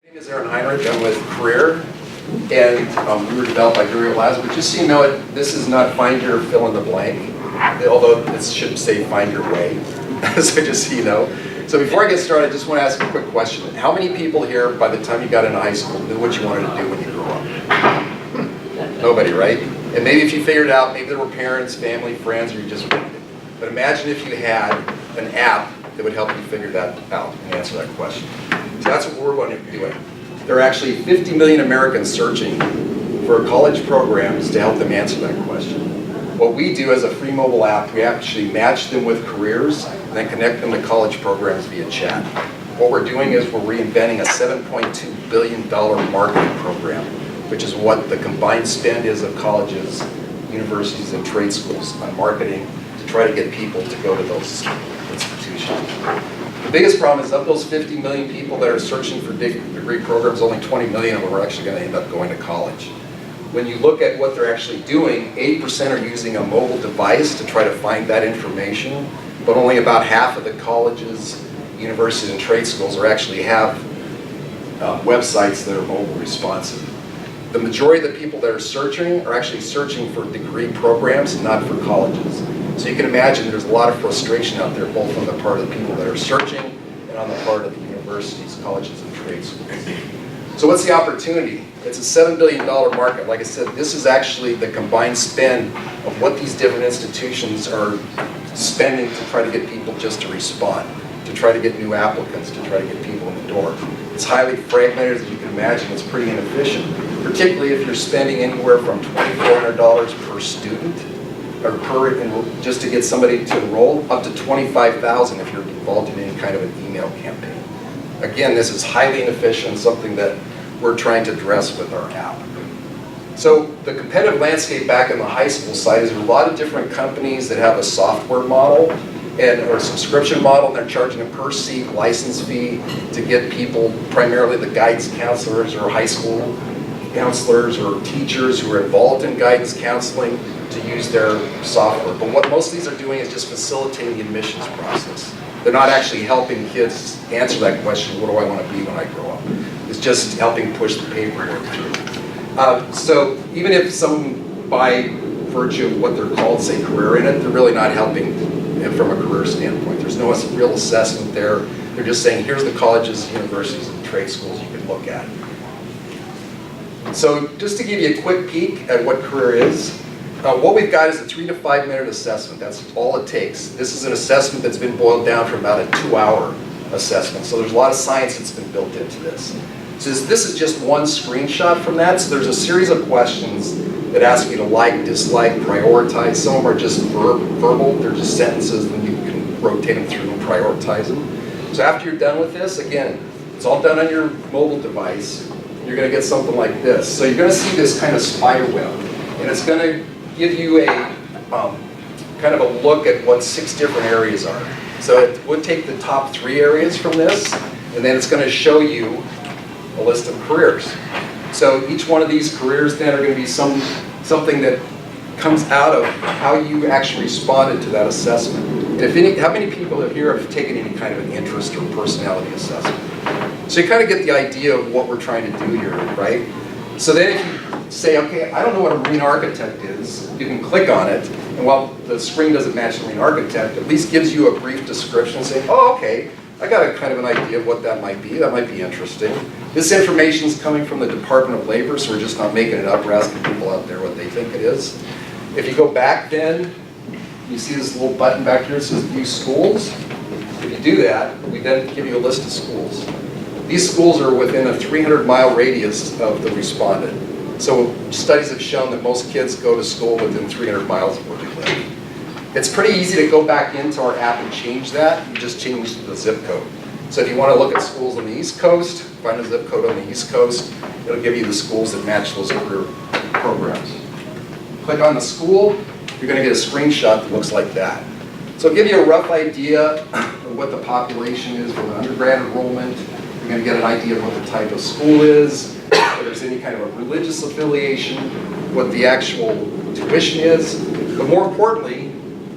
My name is Aaron Heinrich. I'm with REER, and we were developed by Duriel Labs. But just so you know, this is not find your fill in the blank, although it should say find your way. So just so you know. So before I get started, I just want to ask a quick question. How many people here, by the time you got into high school, knew what you wanted to do when you grew up? Nobody, right? And maybe if you figured it out, maybe there were parents, family, friends, or you just winged it. But imagine if you had an app that would help you figure that out and answer that question. So that's what we're going to be doing. There are actually 50 million Americans searching for college programs to help them answer that question. What we do as a free mobile app, we actually match them with careers and then connect them to college programs via chat. What we're doing is we're reinventing a $7.2 billion marketing program, which is what the combined spend is of colleges, universities, and trade schools on marketing to try to get people to go to those institutions. The biggest problem is of those 50 million people that are searching for degree programs, only 20 million of them are actually going to end up going to college. When you look at what they're actually doing, 8% are using a mobile device to try to find that information, but only about half of the colleges, universities, and trade schools actually have websites that are mobile responsive. The majority of the people that are searching are actually searching for degree programs, not for colleges. So you can imagine there's a lot of frustration out there, both on the part of the people that are searching and on the part of the universities, colleges, and trade schools. So what's the opportunity? It's a $7 billion market. Like I said, this is actually the combined spend of what these different institutions are spending to try to get people just to respond, to try to get new applicants, to try to get people in the door. It's highly fragmented, as you can imagine. It's pretty inefficient, particularly if you're spending anywhere from $2,400 per student, or just to get somebody to enroll, up to $25,000 if you're involved in any kind of an email campaign. Again, this is highly inefficient, something that we're trying to address with our app. So the competitive landscape back in the high school side is there are a lot of different companies that have a software model or a subscription model, and they're charging a per seat license fee to get people, primarily the guidance counselors or high school counselors or teachers who are involved in guidance counseling, to use their software. But what most of these are doing is just facilitating the admissions process. They're not actually helping kids answer that question, what do I want to be when I grow up? It's just helping push the paperwork through. So even if some, by virtue of what they're called, say career in it, they're really not helping from a career standpoint. There's no real assessment there. They're just saying, here's the colleges, universities, and trade schools you can look at. So just to give you a quick peek at what career is, what we've got is a 3 to 5 minute assessment. That's all it takes. This is an assessment that's been boiled down from about a 2-hour assessment. So there's a lot of science that's been built into this. So this is just one screenshot from that. So there's a series of questions that ask you to like, dislike, prioritize. Some of them are just verbal. They're just sentences, and you can rotate them through and prioritize them. So after you're done with this, again, it's all done on your mobile device. You're going to get something like this. So you're going to see this kind of spider web, and it's going to give you a kind of a look at what 6 different areas are. So it would take the top 3 areas from this, and then it's going to show you a list of careers. So each one of these careers then are going to be something that comes out of how you actually responded to that assessment. And how many people here have taken any kind of an interest or personality assessment? So you kind of get the idea of what we're trying to do here, right? So then if you say, okay, I don't know what a marine architect is, you can click on it, and while the screen doesn't match the marine architect, at least gives you a brief description saying, oh, okay, I got a kind of an idea of what that might be. That might be interesting. This information is coming from the Department of Labor, so we're just not making it up. We're asking people out there what they think it is. If you go back then, you see this little button back here that says View Schools. If you do that, we then give you a list of schools. These schools are within a 300-mile radius of the respondent. So studies have shown that most kids go to school within 300 miles of where they live. It's pretty easy to go back into our app and change that. You just change the zip code. So if you want to look at schools on the East Coast, find a zip code on the East Coast. It'll give you the schools that match those career programs. Click on the school, you're going to get a screenshot that looks like that. So it'll give you a rough idea of what the population is for the undergrad enrollment. You're going to get an idea of what the type of school is, if there's any kind of a religious affiliation, what the actual tuition is. But more importantly,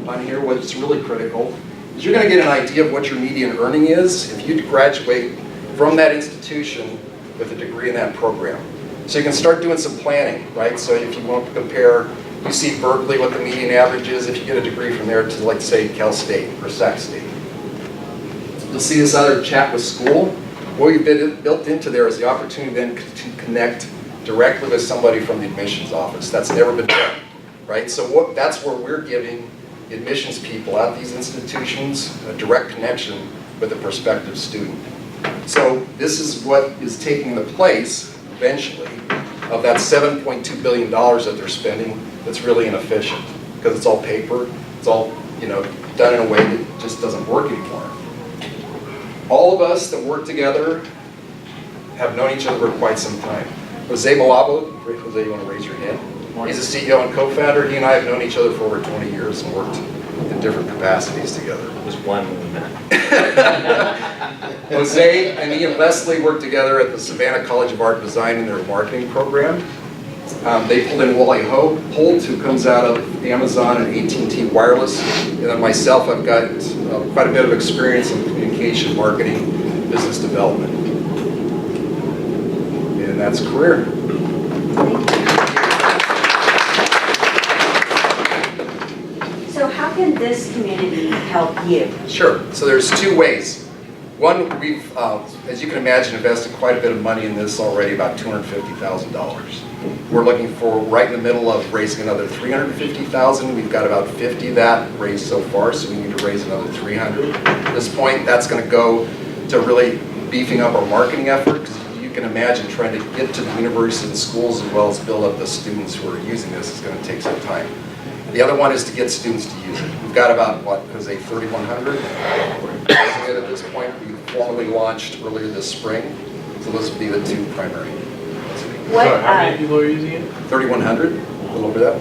on here, what's really critical is you're going to get an idea of what your median earning is. If you graduate from that institution with a degree in that program. So you can start doing some planning, right? So if you want to compare UC Berkeley, what the median average is, if you get a degree from there to, like, say, Cal State or Sac State. You'll see this other chat with school. What we've built into there is the opportunity then to connect directly with somebody from the admissions office. That's never been done, right? So that's where we're giving admissions people at these institutions a direct connection with a prospective student. So this is what is taking the place, eventually, of that $7.2 billion that they're spending that's really inefficient, because it's all paper, it's all, you know, done in a way that just doesn't work anymore. All of us that work together have known each other for quite some time. Jose Malabo, Jose, you want to raise your hand? He's a CEO and co-founder. He and I have known each other for over 20 years and worked in different capacities together. It was 1 minute. Jose and he and Leslie worked together at the Savannah College of Art and Design in their marketing program. They pulled in Wally Holt, who comes out of Amazon and AT&T Wireless. And then myself, I've got quite a bit of experience in communication, marketing, business development. And that's career. So how can this community help you? Sure. So there's two ways. One, we've, as you can imagine, invested quite a bit of money in this already, about $250,000. We're looking for right in the middle of raising another $350,000. We've got about 50 of that raised so far, so we need to raise another 300. At this point, that's going to go to really beefing up our marketing effort, because you can imagine trying to get to the universities and schools as well as build up the students who are using this is going to take some time. The other one is to get students to use it. We've got about, what, 3,100? We're using it at this point. We formally launched earlier this spring, so those would be the two primary. Sorry, how many people are using it? 3,100, a little over that.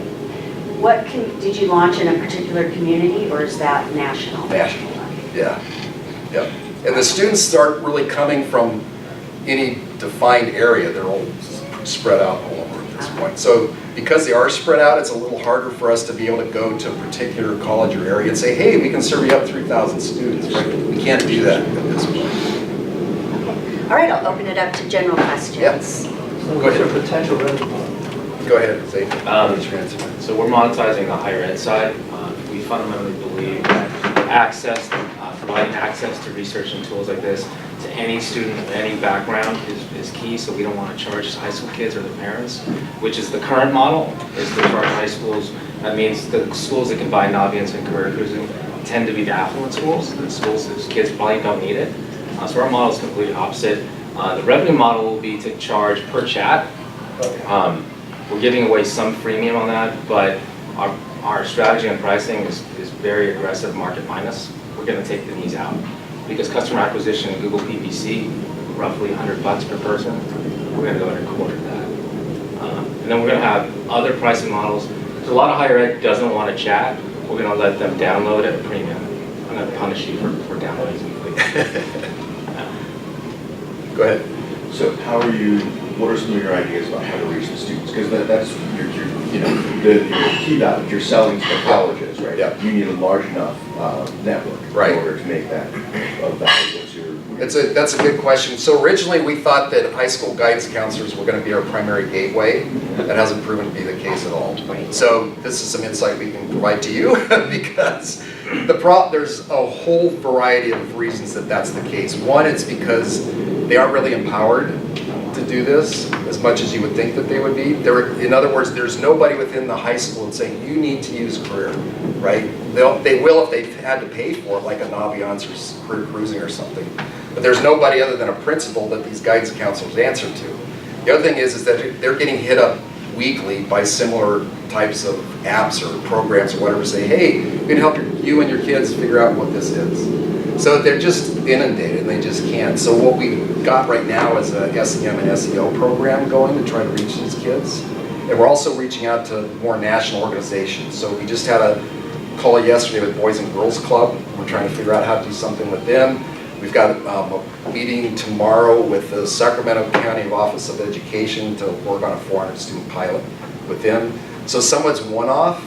Did you launch in a particular community, or is that national? National, yeah. Yep. And the students start really coming from any defined area. They're all spread out all over at this point. So because they are spread out, it's a little harder for us to be able to go to a particular college or area and say, hey, we can serve you up 3,000 students. Right? We can't do that at this point. Okay. All right, I'll open it up to general questions. Yep. So what's your potential revenue model? Go ahead, say. So we're monetizing the higher ed side. We fundamentally believe that providing access to research and tools like this to any student of any background is key. So we don't want to charge high school kids or their parents, which is the current model, is to charge high schools. That means the schools that can buy Naviance and career cruising tend to be the affluent schools, the schools whose kids probably don't need it. So our model is completely opposite. The revenue model will be to charge per chat. We're giving away some freemium on that, but our strategy on pricing is very aggressive market minus. We're going to take the knees out because customer acquisition in Google PPC, roughly $100 per person, we're going to go at a quarter of that. And then we're going to have other pricing models. Because a lot of higher ed doesn't want to chat. We're going to let them download at a premium. I'm going to punish you for downloading weekly. Go ahead. So what are some of your ideas about how to reach the students? Because that's your the key value you're selling to the colleges, right? Yeah. You need a large enough network Right. in order to make that valuable to your That's a good question. So originally we thought that high school guidance counselors were going to be our primary gateway. That hasn't proven to be the case at all. So this is some insight we can provide to you because there's a whole variety of reasons that that's the case. One, it's because they aren't really empowered to do this as much as you would think that they would be. In other words, there's nobody within the high school that's saying you need to use career, right? They will if they've had to pay for it, like a Naviance or career cruising or something. But there's nobody other than a principal that these guidance counselors answer to. The other thing is that they're getting hit up weekly by similar types of apps or programs or whatever say, hey, we can help you and your kids figure out what this is. So they're just inundated and they just can't. So what we got right now is a SEM and SEO program going to try to reach these kids. And we're also reaching out to more national organizations. So we just had a call yesterday with Boys and Girls Club. We're trying to figure out how to do something with them. We've got a meeting tomorrow with the Sacramento County Office of Education to work on a 400 student pilot with them. So somewhat's one-off.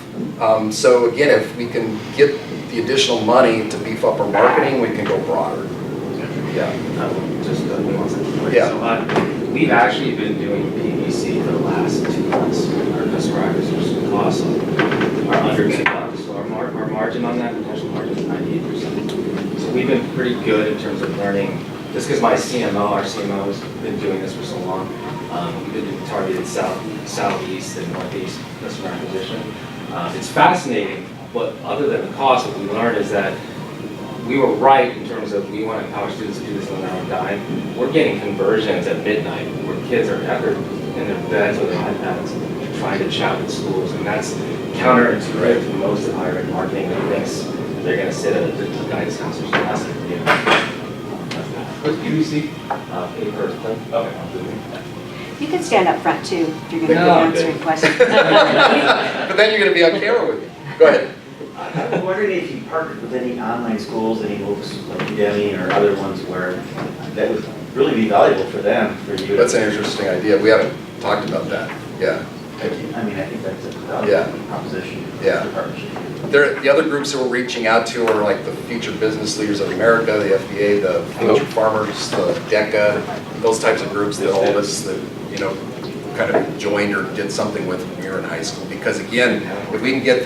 So again, if we can get the additional money to beef up our marketing, we can go broader. Yeah. Just nuance it. Yeah. So, we we've actually been doing PPC for the last 2 months. Our customer acquisition costs are under $2. So our margin on that, potential margin is 98%. So we've been pretty good in terms of learning. Just because our CMO has been doing this for so long. We've been doing targeted southeast and northeast customer acquisition. It's fascinating, but other than the cost, what we learned is that we were right in terms of we want our students to do this on their own dime. We're getting conversions at midnight where kids are in their beds with their iPads trying to chat with schools, and that's counterintuitive to most of higher ed marketing that thinks they're going to sit at a guidance counselor's desk. What's PVC? Paper thing. Okay. You can stand up front too, if you're going to be No, I'm good. answering questions. But then you're gonna be on camera with me. Go ahead. I was wondering if you partnered with any online schools, any MOOCs like Udemy or other ones where that would really be valuable for them, for you. That's an interesting idea. We haven't talked about that. Yeah, thank you. I mean, I think that's a Yeah. valuable proposition. Yeah. for partnership. The other groups that we're reaching out to are like the Future Business Leaders of America, the FBA, the Future Farmers, the DECA, those types of groups that all of us that, kind of joined or did something with when we were in high school. Because again, if we can get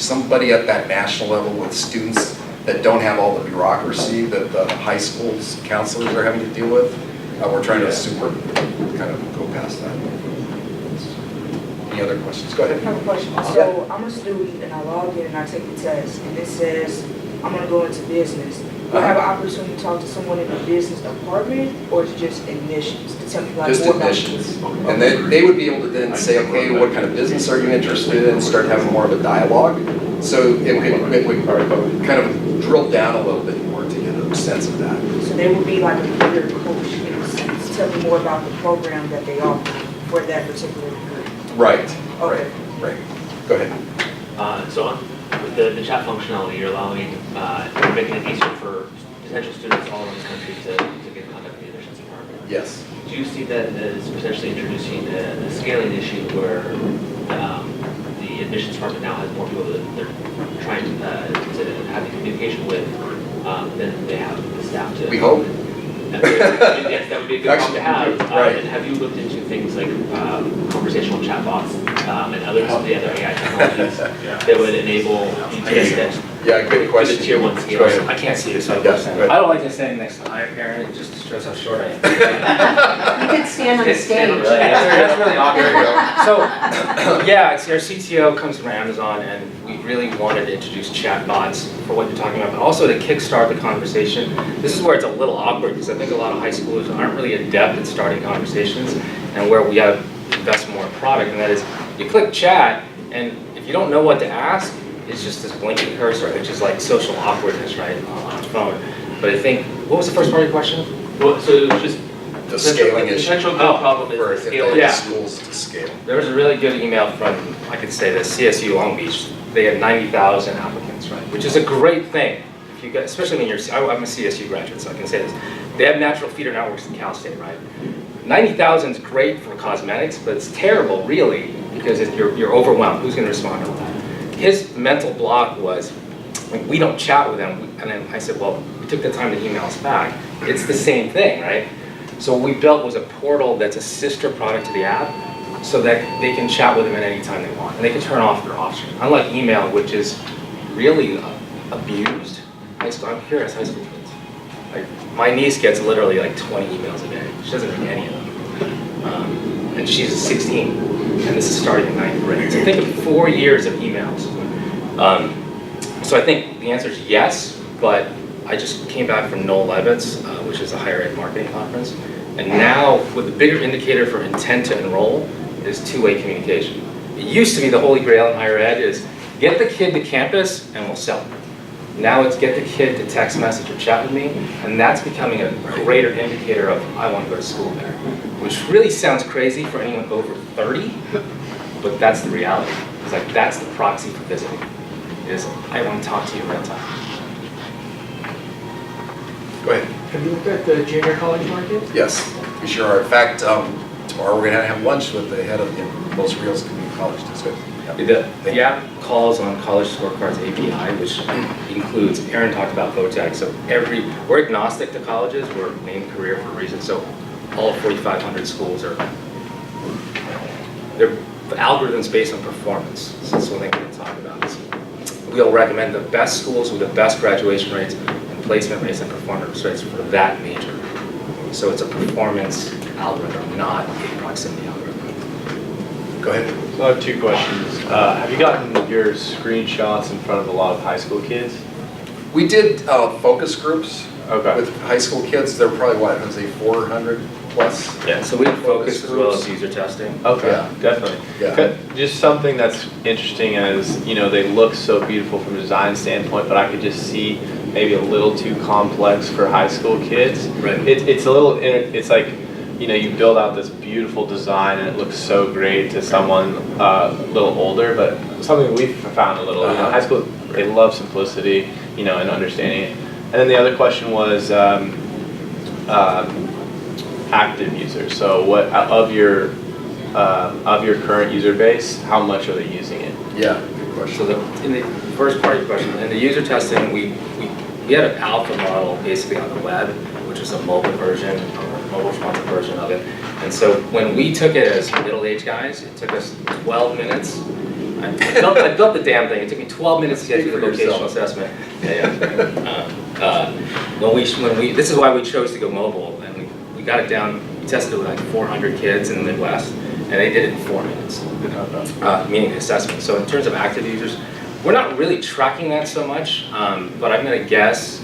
somebody at that national level with students that don't have all the bureaucracy that the high school's counselors are having to deal with, we're trying to super kind of go past that. Any other questions? Go I ahead. have a question. So I'm a student and I log in and I take the test and it says I'm gonna go into business. Do I have an opportunity to talk to someone in the business department or is it just admissions to tell me like Just more about admissions. business? And they would be able to then say, okay, what kind of business are you interested in, start having more of a dialogue. So it would kind of drill down a little bit more to get a sense of that. So they would be like a career coach in a sense, tell me more about the program that they offer for that particular degree. Right, Okay. right. Go ahead. So with the chat functionality, you're making it easier for potential students all around the country to get in contact with the admissions department. Yes. Do you see that as potentially introducing a scaling issue where the admissions department now has more people that they're trying to have the communication with than they have the staff to? We hope. Yes, that would be a good problem to have. Right. And have you looked into things like conversational chatbots and the other AI technologies that would enable you to get Yeah, good to the question. tier 1 Go scale? ahead. I can't see this, so Yes, go ahead. I don't like to stand next to Aaron, it just shows how short I am. You can stand on the stage. That's really There you awkward. go. So, yeah, our CTO comes from Amazon, and we really wanted to introduce chatbots for what you're talking about, but also to kickstart the conversation. This is where it's a little awkward, because I think a lot of high schoolers aren't really adept at starting conversations, and where we have to invest more in product, and that is, you click chat, and if you don't know what to ask, it's just this blinking cursor, which is like social awkwardness, right, on the phone. But I think, what was the first part of your question? Well, so it was just The scaling issue. potential problem For is the if scaling. the Yeah. schools to scale. There was a really good email from, I could say this, CSU Long Beach. They had 90,000 applicants, right? Which is a great thing. If you get, especially when I'm a CSU graduate, so I can say this. They have natural feeder networks in Cal State, right? 90,000 is great for cosmetics, but it's terrible, really, because you're overwhelmed. Who's going to respond to all that? His mental block was, we don't chat with them. And then I said, well, we took the time to email us back. It's the same thing, right? So what we built was a portal that's a sister product to the app, so that they can chat with them at any time they want. And they can turn off their option. Unlike email, which is really abused. I'm curious, high school kids. Like, my niece gets literally like 20 emails a day. She doesn't read any of them. And she's 16, and this is starting in 9th grade. So think of 4 years of emails. So I think the answer is yes, but I just came back from Noel Levitt's, which is a higher ed marketing conference. And now, with the bigger indicator for intent to enroll is two-way communication. It used to be the holy grail in higher ed is get the kid to campus and we'll sell them. Now it's get the kid to text message or chat with me, and that's becoming a greater indicator of I want to go to school there, which really sounds crazy for anyone over 30, but that's the reality. It's like that's the proxy for visiting, is I want to talk to you in real time. Go ahead. Have you looked at the junior college market? Yes, we sure are. In fact, tomorrow we're going to have lunch with the head of the Los Rios Community College District. The app calls on College Scorecards API, which includes, Aaron talked about VOTAC, so we're agnostic to colleges, we're named career for a reason, so all 4,500 schools are, they're algorithms based on performance. So that's one thing we can talk about. We'll recommend the best schools with the best graduation rates and placement rates and performance rates for that major. So it's a performance algorithm, not a proximity algorithm. Go ahead. So I have two questions. Have you gotten your screenshots in front of a lot of high school kids? We did focus groups Okay. with high school kids. They're probably, what, I'd say 400 plus? Yeah, so we focus as well groups. as user testing. Okay, Yeah. definitely. Yeah. Just something that's interesting as, you know, they look so beautiful from a design standpoint, but I could just see maybe a little too complex for high school kids. Right. It's a little, it's like, you know, you build out this beautiful design and it looks so great to someone a little older, but something we've found a little, you know, high school, they love simplicity, you know, and understanding it. And then the other question was active users. So what of your current user base, how much are they using it? Yeah, good question. So in the first part of your question, in the user testing, we had an alpha model basically on the web, which is a mobile version, or mobile responsive version of it. And so when we took it as middle-aged guys, it took us 12 minutes. I built the damn thing. It took me 12 minutes to get through the vocational assessment. This is why we chose to go mobile, and we got it down. We tested it with like 400 kids in the Midwest, and they did it in 4 minutes, meaning the assessment. So in terms of active users, we're not really tracking that so much, but I'm going to guess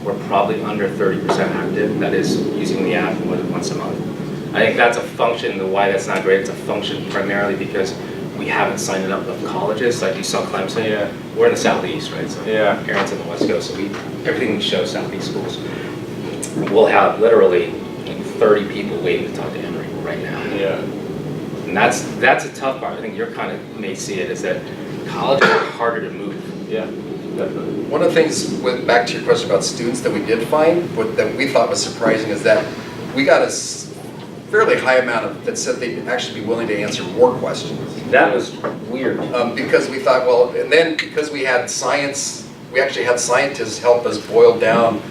we're probably under 30% active. That is using the app more than once a month. I think that's a function. The why that's not great. It's a function primarily because we haven't signed it up with colleges like you saw Clemson. Yeah. We're in the Southeast, right? So Yeah. parents in the West Coast, so everything we show Southeast schools. We'll have literally 30 people waiting to talk to Emory right now. Yeah. And that's a tough part. I think you're kind of may see it is that colleges are harder to move. Yeah, definitely. One of the things, back to your question about students that we did find, that we thought was surprising is that we got a fairly high amount that said they'd actually be willing to answer more questions. That was weird. Because we thought, well, and then because we had science, we actually had scientists help us boil down,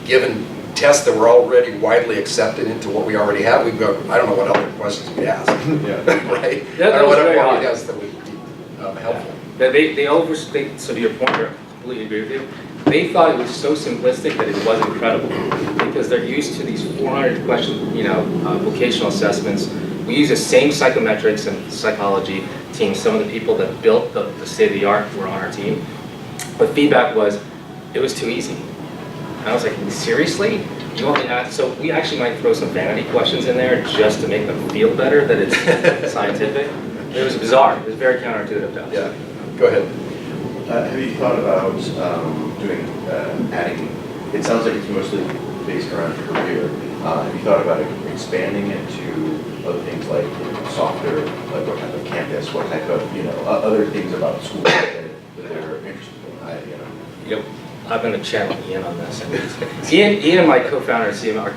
given tests that were already widely accepted into what we already have. We've got, I don't know what other questions we'd ask, Yeah. right? That I don't know was what very other odd. we'd ask that would be helpful. They overstate, so to your point, I completely agree with you. They thought it was so simplistic that it wasn't credible because they're used to these 400 question, vocational assessments. We use the same psychometrics and psychology team. Some of the people that built the state-of-the-art were on our team. But feedback was, it was too easy. And I was like, seriously? You want me to ask? So we actually might throw some vanity questions in there just to make them feel better that it's scientific. It was bizarre. It was very counterintuitive to us. Yeah, go ahead. Have you thought about adding, it sounds like it's mostly based around your career. Have you thought about expanding it to other things like software, like what type of campus, what type of, other things about school that they're interested in? Yep. I'm going to channel Ian on this. Ian and my co-founder at CML,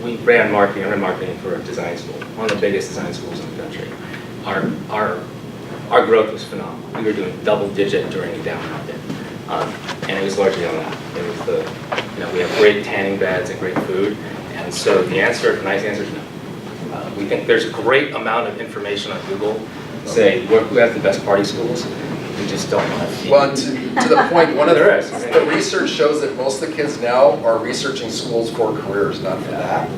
we ran marketing for a design school, one of the biggest design schools in the country. Our growth was phenomenal. We were doing double digit during a down market. And it was largely on that. It was we have great tanning beds and great food. And so the nice answer is no. We think there's a great amount of information on Google, say who has the best party schools. We just don't have. Well, to the point, one of There is. the research shows that most of the kids now are researching schools for careers, not for that.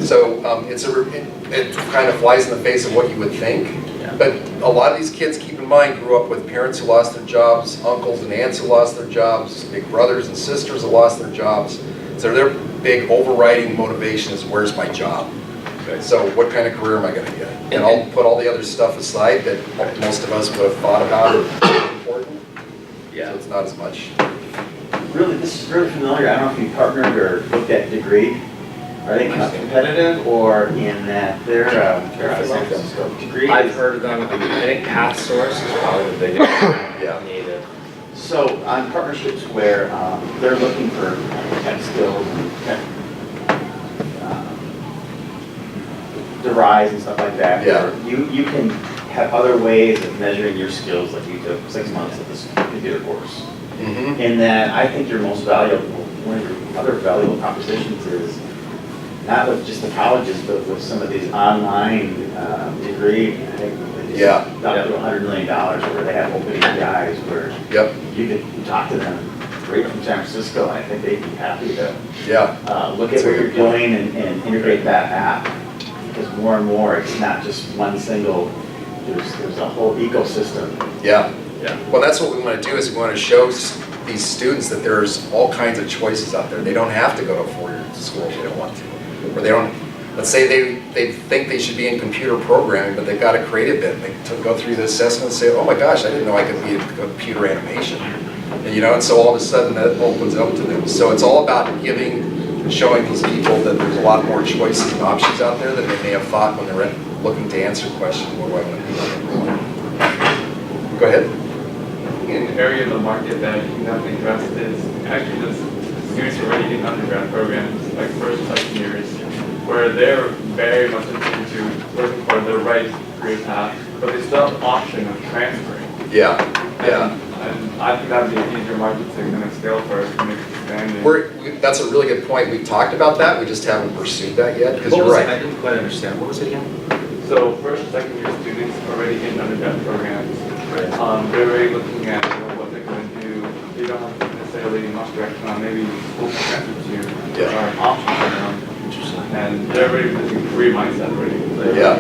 So it kind of flies in the face of what you would think. Yeah. But a lot of these kids, keep in mind, grew up with parents who lost their jobs, uncles and aunts who lost their jobs, big brothers and sisters who lost their jobs. So their big overriding motivation is, where's my job? So what kind of career am I going to get? And I'll put all the other stuff aside that most of us would have thought about or important. Yeah. So it's not as much. Really, this is really familiar. I don't know if you partnered or looked at Degree. Are they competitive or in that they're Degree? I've heard of them. I think PathSource is probably the biggest native. So on partnerships where they're looking for tech skills and the rise and stuff like that. Yeah. You can have other ways of measuring your skills, like you took 6 months of this computer course. Mm-hmm. In that, I think your most valuable, one of your other valuable propositions is not with just the colleges, but with some of these online degree, I think they just Yeah. up to $100 million where they have open APIs where Yep, you could talk to them right from San Francisco, and I think they'd be happy to yeah, look at what you're doing and integrate that app. Because more and more, it's not just one single, there's a whole ecosystem. yeah. Yeah. Well, that's what we want to do, is we want to show these students that there's all kinds of choices out there. They don't have to go to a four-year school if they don't want to. Or they don't, let's say they think they should be in computer programming, but they've got a creative bit. And they go through the assessment and say, oh my gosh, I didn't know I could be in computer animation. And, and so all of a sudden that opens up to them. So it's all about showing these people that there's a lot more choices and options out there than they may have thought when they're looking to answer questions, what do I want to be? Go ahead. An area of the market that you can definitely address is actually just students already in undergrad programs, like first and second years, where they're very much into working for the right career path, but they still have the option of transferring. Yeah, yeah. And I think that would be an easier market to kind of scale for us to make it expanding. That's a really good point. We've talked about that. We just haven't pursued that yet, because you're right. I didn't quite understand. What was it again? So first and second year students already in undergrad programs, they're already looking at what they're going to do. They don't have necessarily much direction on maybe school transfer to Yeah. or options for them. And they're already with a career mindset already. Yeah.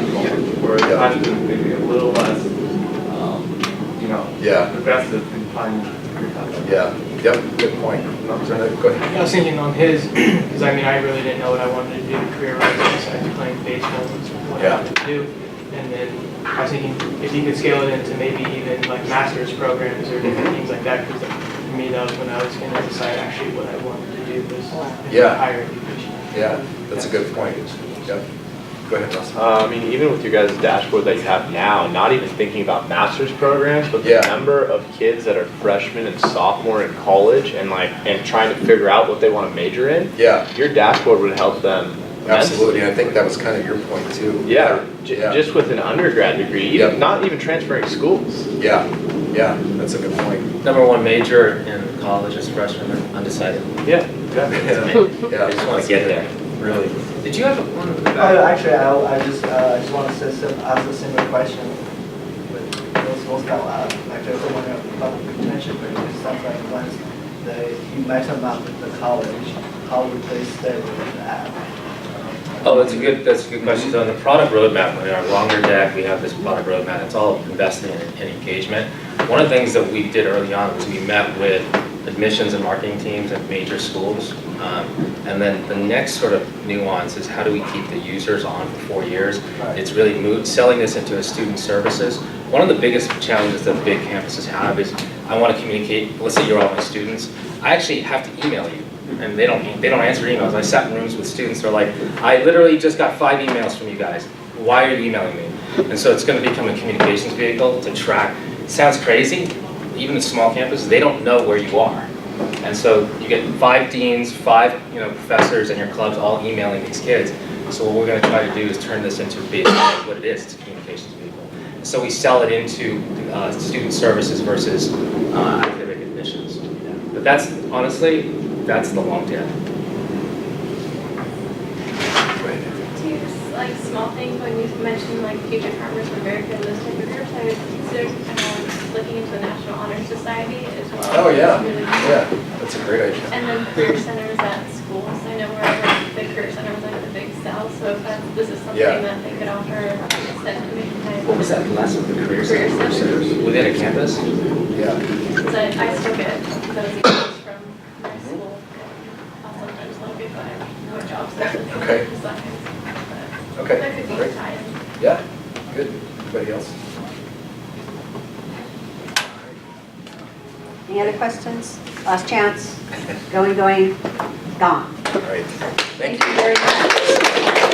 Whereas Yeah. I'm maybe a little less, Yeah. aggressive in finding career paths. Yeah, yep, good point. No, go ahead. I was thinking on his, because I mean, I really didn't know what I wanted to do career-wise besides playing baseball was what I Yeah. wanted to do. And then I was thinking if you could scale it into maybe even like master's programs or different things like that, because for me that was when I was going to decide actually what I wanted to do was Yeah. higher education. Yeah, that's a good point. Yep. Go ahead, Russ. I mean, even with your guys' dashboard that you have now, not even thinking about master's programs, but the Yeah. number of kids that are freshmen and sophomore in college and trying to figure out what they want to major in, Yeah, your dashboard would help them immensely. absolutely. I think that was kind of your point too. Yeah, Yeah. just with an undergrad degree, Yep. not even transferring schools. Yeah, yeah, that's a good point. Number one major in college as freshman, undecided. Yeah. Yeah, I just want to get there, really. Did you have one in the back? Actually, I just want to ask a similar question. But those out loud. Actually, I want to mention, but it sounds like once you mentioned about the college, how would they stay with that? Oh, that's a good question. So on the product roadmap, in our longer deck, we have this product roadmap. It's all investing in engagement. One of the things that we did early on was we met with admissions and marketing teams at major schools. And then the next sort of nuance is how do we keep the users on for 4 years? Right. It's really selling this into a student services. One of the biggest challenges that big campuses have is I want to communicate, let's say you're all my students, I actually have to email you. And they don't answer emails. I sat in rooms with students, they're like, I literally just got 5 emails from you guys. Why are you emailing me? And so it's going to become a communications vehicle to track. It sounds crazy, even in small campuses, they don't know where you are. And so you get 5 deans, 5 professors and your clubs all emailing these kids. So what we're going to try to do is turn this into basically what it is. It's a communications vehicle. So we sell it into student services versus academic admissions. But that's, honestly, that's the long tail. Two small things when you mentioned future farmers of America and those type of groups, I would consider looking into a National Honor Society as well. Oh, yeah, It's really cool. yeah, that's a great idea. And then career centers at schools. I know the career center was the big sell, so if this is something Yeah. that they could offer instead of making time. What was that last one? The career Career centers? centers. Within a campus? Yeah, Because I still get those emails from my school. I'll sometimes look at what jobs there are. Okay. Okay, That could be great. tied. Yeah, good. Anybody else? Any other questions? Last chance. Going, gone. All right, thank you. Very much.